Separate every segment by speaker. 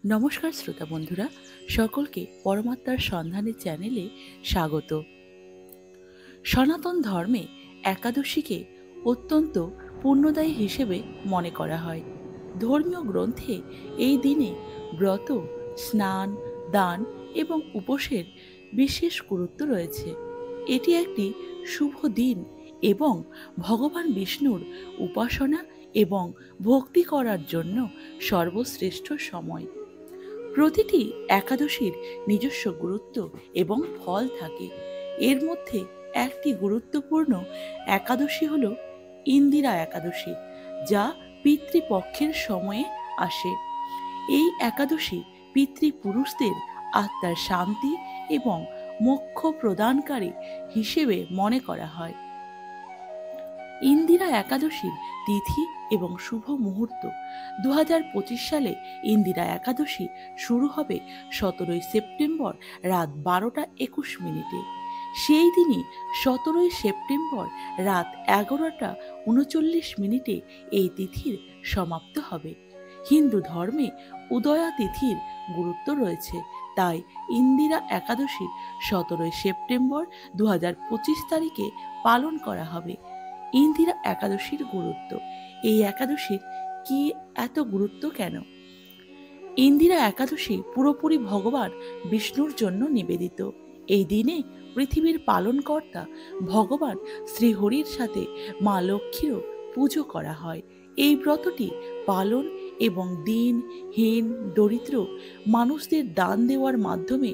Speaker 1: নমস্কার শ্রোতা বন্ধুরা, সকলকে পরমাত্মার সন্ধানে চ্যানেলে স্বাগত। সনাতন ধর্মে একাদশীকে অত্যন্ত পুণ্যদায়ী হিসেবে মনে করা হয়। ধর্মীয় গ্রন্থে এই দিনে ব্রত, স্নান, দান এবং উপোসের বিশেষ গুরুত্ব রয়েছে। এটি একটি শুভ দিন এবং ভগবান বিষ্ণুর উপাসনা এবং ভক্তি করার জন্য সর্বশ্রেষ্ঠ সময়। প্রতিটি একাদশীর নিজস্ব গুরুত্ব এবং ফল থাকে। এর মধ্যে একটি গুরুত্বপূর্ণ একাদশী হল ইন্দিরা একাদশী, যা পিতৃপক্ষের সময়ে আসে। এই একাদশী পিতৃপুরুষদের আত্মার শান্তি এবং মোক্ষ প্রদানকারী হিসেবে মনে করা হয়। ইন্দিরা একাদশীর তিথি এবং শুভ মুহূর্ত 2025 সালে ইন্দিরা একাদশী শুরু হবে 17 সেপ্টেম্বর রাত 12:21। সেই দিনই 17 সেপ্টেম্বর রাত 11:39 এই তিথির সমাপ্ত হবে। হিন্দু ধর্মে উদয়া তিথির গুরুত্ব রয়েছে, তাই ইন্দিরা একাদশী 17 সেপ্টেম্বর 2025 তারিখে পালন করা হবে। ইন্দিরা একাদশীর গুরুত্ব। এই একাদশীর কি এত গুরুত্ব কেন? ইন্দিরা একাদশী পুরোপুরি ভগবান বিষ্ণুর জন্য নিবেদিত। এই দিনে পৃথিবীর পালনকর্তা ভগবান শ্রীহরির সাথে মা লক্ষ্মীরও পুজো করা হয়। এই ব্রতটি পালন এবং দিনহীন দরিদ্র মানুষদের দান দেওয়ার মাধ্যমে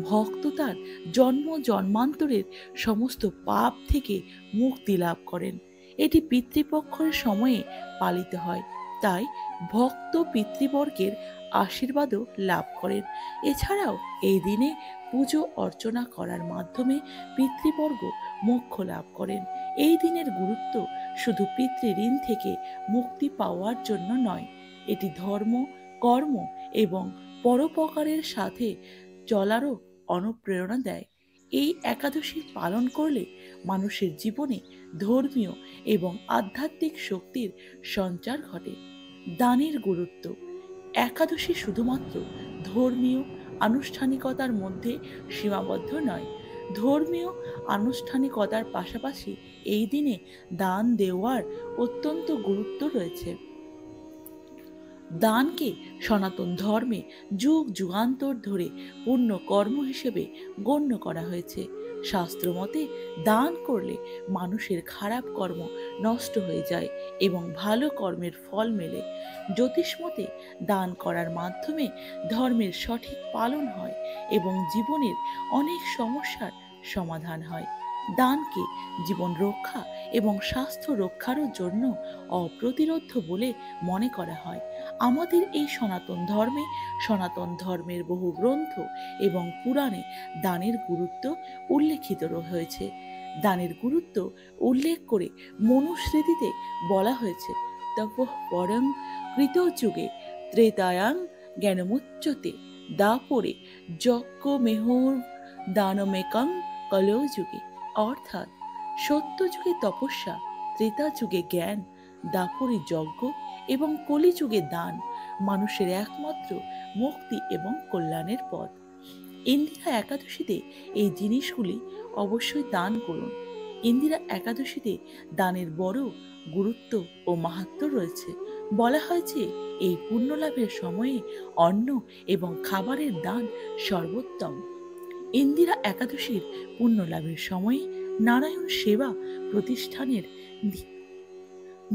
Speaker 1: ভক্ত তার জন্ম জন্মান্তরের সমস্ত পাপ থেকে মুক্তি লাভ করেন। এটি পিতৃপক্ষের সময়ে পালিত হয়, তাই ভক্ত পিতৃবর্গের আশীর্বাদও লাভ করেন। এছাড়াও এই দিনে পুজো অর্চনা করার মাধ্যমে পিতৃবর্গ মোক্ষ লাভ করেন। এই দিনের গুরুত্ব শুধু পিতৃঋণ থেকে মুক্তি পাওয়ার জন্য নয়, এটি ধর্ম, কর্ম এবং পরোপকারের সাথে চলারও অনুপ্রেরণা দেয়। এই একাদশী পালন করলে মানুষের জীবনে ধর্মীয় এবং আধ্যাত্মিক শক্তির সঞ্চার ঘটে। দানের গুরুত্ব। একাদশী শুধুমাত্র ধর্মীয় আনুষ্ঠানিকতার মধ্যে সীমাবদ্ধ নয়। ধর্মীয় আনুষ্ঠানিকতার পাশাপাশি এই দিনে দান দেওয়ার অত্যন্ত গুরুত্ব রয়েছে। দানকে সনাতন ধর্মে যুগ যুগান্তর ধরে পুণ্য কর্ম হিসেবে গণ্য করা হয়েছে। শাস্ত্রমতে দান করলে মানুষের খারাপ কর্ম নষ্ট হয়ে যায় এবং ভালো কর্মের ফল মেলে। জ্যোতিষমতে দান করার মাধ্যমে ধর্মের সঠিক পালন হয় এবং জীবনের অনেক সমস্যার সমাধান হয়। দানকে জীবন রক্ষা এবং স্বাস্থ্য রক্ষারও জন্য অপ্রতিরোধ্য বলে মনে করা হয়। আমাদের এই সনাতন ধর্মের বহু গ্রন্থ এবং পুরাণে দানের গুরুত্ব উল্লেখিত হয়েছে। দানের গুরুত্ব উল্লেখ করে মনুস্মৃতিতে বলা হয়েছে, তপঃ পরং কৃতযুগে ত্রেতায়াং জ্ঞানমুচ্যতে দাপরে যজ্ঞ মেহর দানমেকং কলযুগে। অর্থাৎ সত্যযুগে তপস্যা, ত্রেতা যুগে জ্ঞান, দাপরে যজ্ঞ এবং কলিযুগে দান মানুষের একমাত্র মুক্তি এবং কল্যাণের পথ। ইন্দিরা একাদশীতে এই জিনিসগুলি অবশ্যই দান করুন। ইন্দিরা একাদশীতে দানের বড় গুরুত্ব ও মাহাত্ম্য রয়েছে। বলা হয় যে এই পুণ্য লাভের সময়ে অন্ন এবং খাবারের দান সর্বোত্তম। ইন্দিরা একাদশীর পুণ্য লাভের সময়ে নারায়ণ সেবা প্রতিষ্ঠানের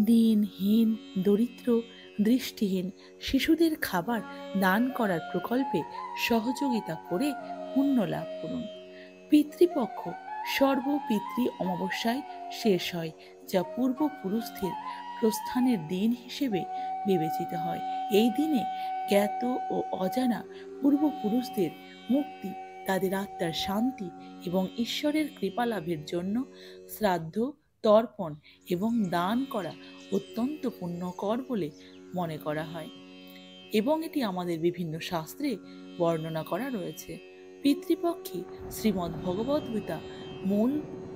Speaker 1: দিনহীন দরিদ্র দৃষ্টিহীন শিশুদের খাবার দান করার প্রকল্পে সহযোগিতা করে পুণ্য লাভ করুন। পিতৃপক্ষ সর্বপিতৃ অমাবস্যায় শেষ হয়, যা পূর্বপুরুষদের প্রস্থানের দিন হিসেবে বিবেচিত হয়। এই দিনে জ্ঞাত ও অজানা পূর্বপুরুষদের মুক্তি, তাদের আত্মার শান্তি এবং ঈশ্বরের কৃপা লাভের জন্য শ্রাদ্ধ, তর্পণ এবং দান করা অত্যন্ত পুণ্যকর বলে মনে করা হয় এবং এটি আমাদের বিভিন্ন শাস্ত্রে বর্ণনা করা রয়েছে। পিতৃপক্ষে শ্রীমদ্ ভগবদ গীতা মূল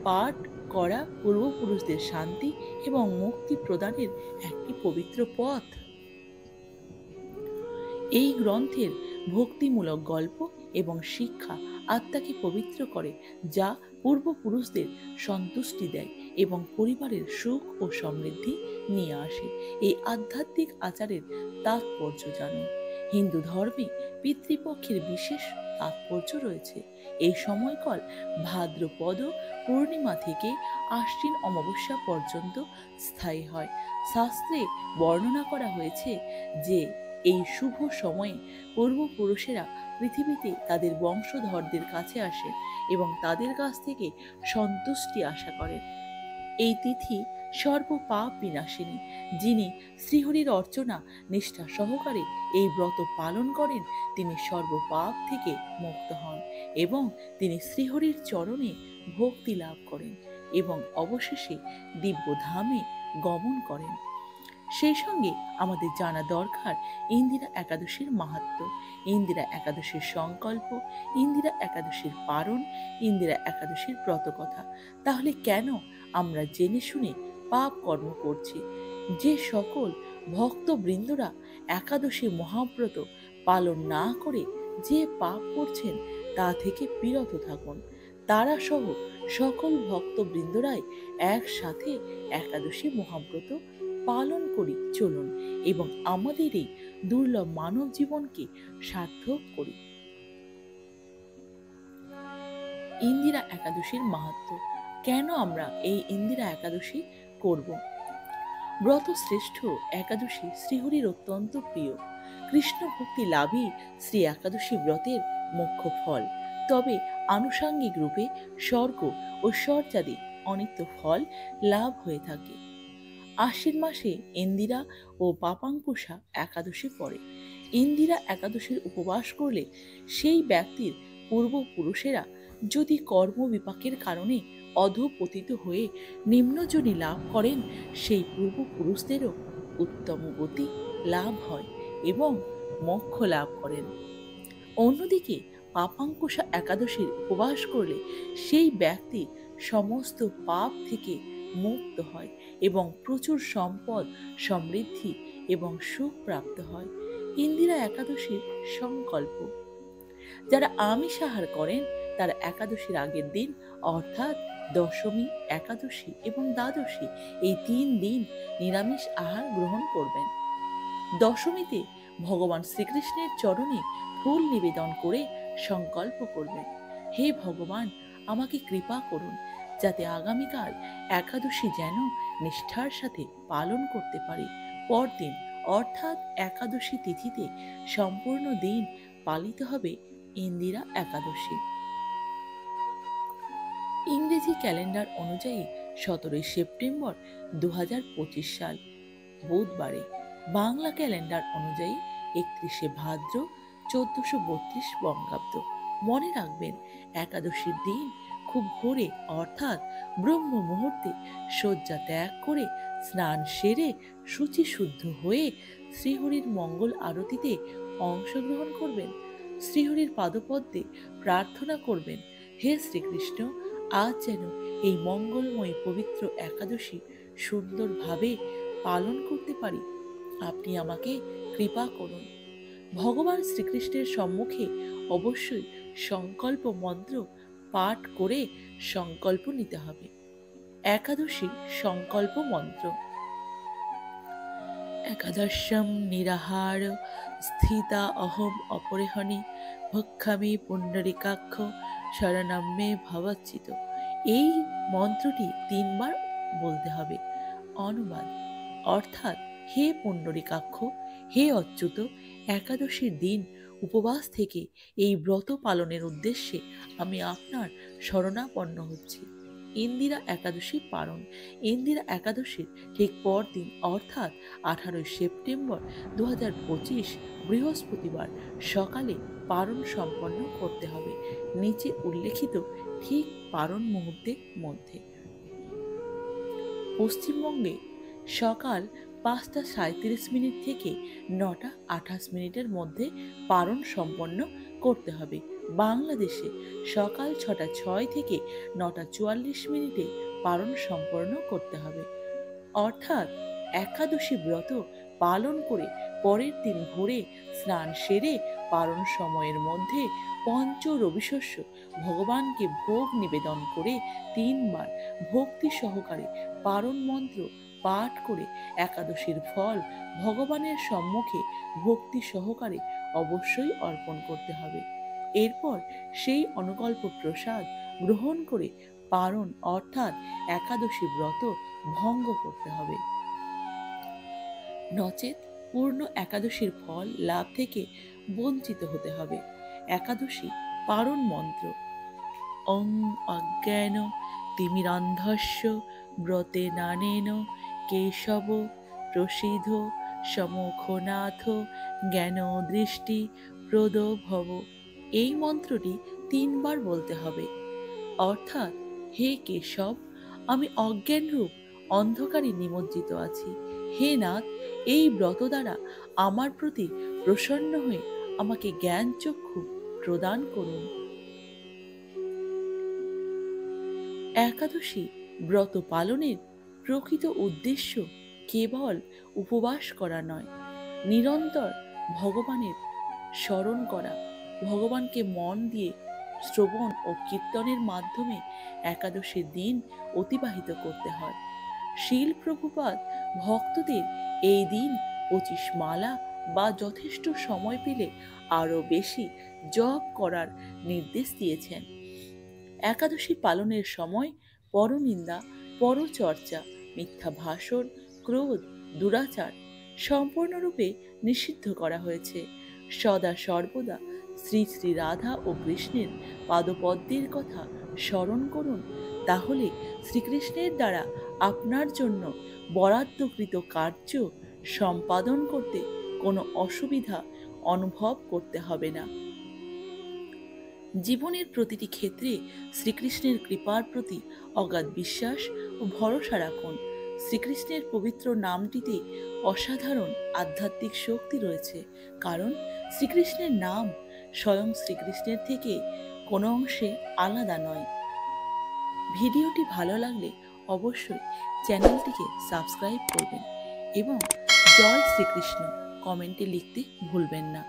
Speaker 1: পাঠ করা পূর্বপুরুষদের শান্তি এবং মুক্তি প্রদানের একটি পবিত্র পথ। এই গ্রন্থের ভক্তিমূলক গল্প এবং শিক্ষা আত্মাকে পবিত্র করে, যা পূর্বপুরুষদের সন্তুষ্টি দেয় এবং পরিবারের সুখ ও সমৃদ্ধি নিয়ে আসে। এই আধ্যাত্মিক আচারের তাৎপর্য জানুন। হিন্দু ধর্মে পিতৃপক্ষের বিশেষ তাৎপর্য রয়েছে। এই সময়কাল ভাদ্রপদ পূর্ণিমা থেকে আশ্বিন অমাবস্যা পর্যন্ত স্থায়ী হয়। শাস্ত্রে বর্ণনা করা হয়েছে যে এই শুভ সময়ে পূর্বপুরুষেরা পৃথিবীতে তাদের বংশধরদের কাছে আসেন এবং তাদের কাছ থেকে সন্তুষ্টি আশা করেন। এই তিথি সর্বপাপ বিনাশিনী। যিনি শ্রীহরির অর্চনা নিষ্ঠা সহকারে এই ব্রত পালন করেন, তিনি সর্বপাপ থেকে মুক্ত হন এবং তিনি শ্রীহরির চরণে ভক্তি লাভ করেন এবং অবশেষে দিব্যধামে গমন করেন। সেই সঙ্গে আমাদের জানা দরকার ইন্দিরা একাদশীর মাহাত্ম্য, ইন্দিরা একাদশীর সংকল্প, ইন্দিরা একাদশীর পারণ, ইন্দিরা একাদশীর ব্রতকথা। তাহলে কেন আমরা জেনে শুনে পাপ কর্ম করছি? যে সকল ভক্তবৃন্দরা একাদশী মহাব্রত পালন না করে যে পাপ করছেন তা থেকে বিরত থাকুন। তারা সহ সকল ভক্তবৃন্দরাই একসাথে একাদশী মহাব্রত পালন করি চলুন এবং আমাদের এই দুর্লভ মানব জীবনকে সার্থক করি। ইন্দিরা একাদশীর মাহাত্ম্য। কেন আমরা এই ইন্দিরা একাদশী করব? ব্রত শ্রেষ্ঠ একাদশী শ্রীহরির অত্যন্ত প্রিয়। কৃষ্ণ ভক্তি লাভই শ্রী একাদশী ব্রতের মুখ্য ফল। তবে আনুষাঙ্গিক রূপে স্বর্গ ও স্বর্গাদি অনিত্য ফল লাভ হয়ে থাকে। আশ্বিন মাসে ইন্দিরা ও পাপাঙ্কুশা একাদশী পড়ে। ইন্দিরা একাদশীর উপবাস করলে সেই ব্যক্তির পূর্বপুরুষেরা যদি কর্মবিপাকের কারণে অধঃপতিত হয়ে নিম্নজনী লাভ করেন, সেই পূর্বপুরুষদেরও উত্তম গতি লাভ হয় এবং মোক্ষ লাভ করেন। অন্যদিকে পাপাঙ্কুশা একাদশীর উপবাস করলে সেই ব্যক্তি সমস্ত পাপ থেকে মুক্ত হয় এবং প্রচুর সম্পদ, সমৃদ্ধি এবং সুখ প্রাপ্ত হয়। ইন্দিরা একাদশীর সংকল্প। যারা আমিষ আহার করেন তারা একাদশীর আগের দিন অর্থাৎ দশমী, একাদশী এবং দ্বাদশী এই 3 দিন নিরামিষ আহার গ্রহণ করবেন। দশমীতে ভগবান শ্রীকৃষ্ণের চরণে ফুল নিবেদন করে সংকল্প করবেন, হে ভগবান, আমাকে কৃপা করুন যাতে আগামীকাল একাদশী যেন নিষ্ঠার সাথে পালন করতে পারি। পরদিন অর্থাৎ একাদশী তিথিতে সম্পূর্ণ দিন পালিত হবে ইন্দিরা একাদশী। ইংরেজি ক্যালেন্ডার অনুযায়ী 17 সেপ্টেম্বর 2025 সাল বুধবারে, বাংলা ক্যালেন্ডার অনুযায়ী 31 ভাদ্র 1432 বঙ্গাব্দ। মনে রাখবেন, একাদশীর দিন খুব ভোরে অর্থাৎ ব্রহ্ম মুহূর্তে শয্যা ত্যাগ করে স্নান সেরে শুচি শুদ্ধ হয়ে শ্রীহরির মঙ্গল আরতিতে অংশগ্রহণ করবেন। শ্রীহরির পাদপদ্মে প্রার্থনা করবেন, হে শ্রীকৃষ্ণ, আজ যেন এই মঙ্গলময় পবিত্র একাদশী সুন্দরভাবে পালন করতে পারি, আপনি আমাকে কৃপা করুন। ভগবান শ্রীকৃষ্ণের সম্মুখে অবশ্যই সংকল্প মন্ত্র পাঠ করে সংকল্প নিতে হবে। একাদশী সংকল্প মন্ত্র। একাদশম নিরাহার স্থিতা অহম অপরেহণি ভক্ষামি পুণ্ডরিকাক্ষ শরণম মে ভবচ্চিত। এই মন্ত্রটি 3 বার বলতে হবে। অনুবাদ অর্থাৎ, হে পুণ্ডরিকাক্ষ, হে অচ্যুত, একাদশীর দিন উপবাস থেকে এই ব্রত পালনের উদ্দেশ্যে আমি আপনার শরণাপন্ন হচ্ছি। ইন্দিরা একাদশী পালন। ইন্দিরা একাদশীর ঠিক পরদিন অর্থাৎ 18 সেপ্টেম্বর 2025 বৃহস্পতিবার সকালে পালন সম্পন্ন করতে হবে নিচে উল্লেখিত ঠিক পালন মুহূর্তের মধ্যে। পশ্চিমবঙ্গে সকাল 5:37 থেকে 9:28 মধ্যে পালন সম্পন্ন করতে হবে। বাংলাদেশে সকাল 6:06 থেকে 9:44 পালন সম্পন্ন করতে হবে। অর্থাৎ একাদশী ব্রত পালন করে পরের দিন ভোরে স্নান সেরে পারণ সময়ের মধ্যে পঞ্চ রবিশস্য ভগবানকে ভোগ নিবেদন করে 3 বার ভক্তি সহকারে পারণ মন্ত্র পাঠ করে একাদশীর ফল ভগবানের সম্মুখে ভক্তি সহকারে অবশ্যই অর্পণ করতে হবে। এরপর সেই অনুকল্প প্রসাদ গ্রহণ করে পারণ অর্থাৎ একাদশী ব্রত ভঙ্গ করতে হবে। নচেত পূর্ণ একাদশীর ফল লাভ থেকে বঞ্চিত হতে হবে। একাদশী পারণ মন্ত্র: ওং অজ্ঞান তিমিরান্ধস্য ব্রতে নানেন কেশব প্রসিদ্ধ সমুখনাথ জ্ঞান দৃষ্টি প্রদ ভব। এই মন্ত্রটি 3 বার বলতে হবে। অর্থাৎ, হে কেশব, আমি অজ্ঞান রূপ অন্ধকারে নিমজ্জিত আছি। হে নাথ, এই ব্রত দ্বারা আমার প্রতি প্রসন্ন হয়ে আমাকে জ্ঞান চক্ষু প্রদান করুন। একাদশী ব্রত পালনের প্রকৃত উদ্দেশ্য কেবল উপবাস করা নয়, নিরন্তর ভগবানের স্মরণ করা। ভগবানকে মন দিয়ে শ্রবণ ও কীর্তনের মাধ্যমে একাদশীর দিন অতিবাহিত করতে হয়। শীল প্রভুপাদ ভক্তদের এই দিন 25 মালা বা যথেষ্ট সময় পেলে আরও বেশি জপ করার নির্দেশ দিয়েছেন। একাদশী পালনের সময় পরনিন্দা, পরচর্চা, মিথ্যা ভাষণ, ক্রোধ, দুরাচার সম্পূর্ণরূপে নিষিদ্ধ করা হয়েছে। সদা সর্বদা শ্রী শ্রী রাধা ও কৃষ্ণের পাদপদ্মের কথা স্মরণ করুন, তাহলে শ্রীকৃষ্ণের দ্বারা আপনার জন্য বরাদ্দকৃত কার্য সম্পাদন করতে কোনো অসুবিধা অনুভব করতে হবে না। জীবনের প্রতিটি ক্ষেত্রে শ্রীকৃষ্ণের কৃপার প্রতি অগাধ বিশ্বাস ও ভরসা রাখুন। শ্রীকৃষ্ণের পবিত্র নামটিতে অসাধারণ আধ্যাত্মিক শক্তি রয়েছে, কারণ শ্রীকৃষ্ণের নাম স্বয়ং শ্রীকৃষ্ণের থেকে কোনো অংশে আলাদা নয়। ভিডিওটি ভালো লাগলে অবশ্যই চ্যানেলটিকে সাবস্ক্রাইব করবেন এবং জয় শ্রীকৃষ্ণ কমেন্টে লিখতে ভুলবেন না।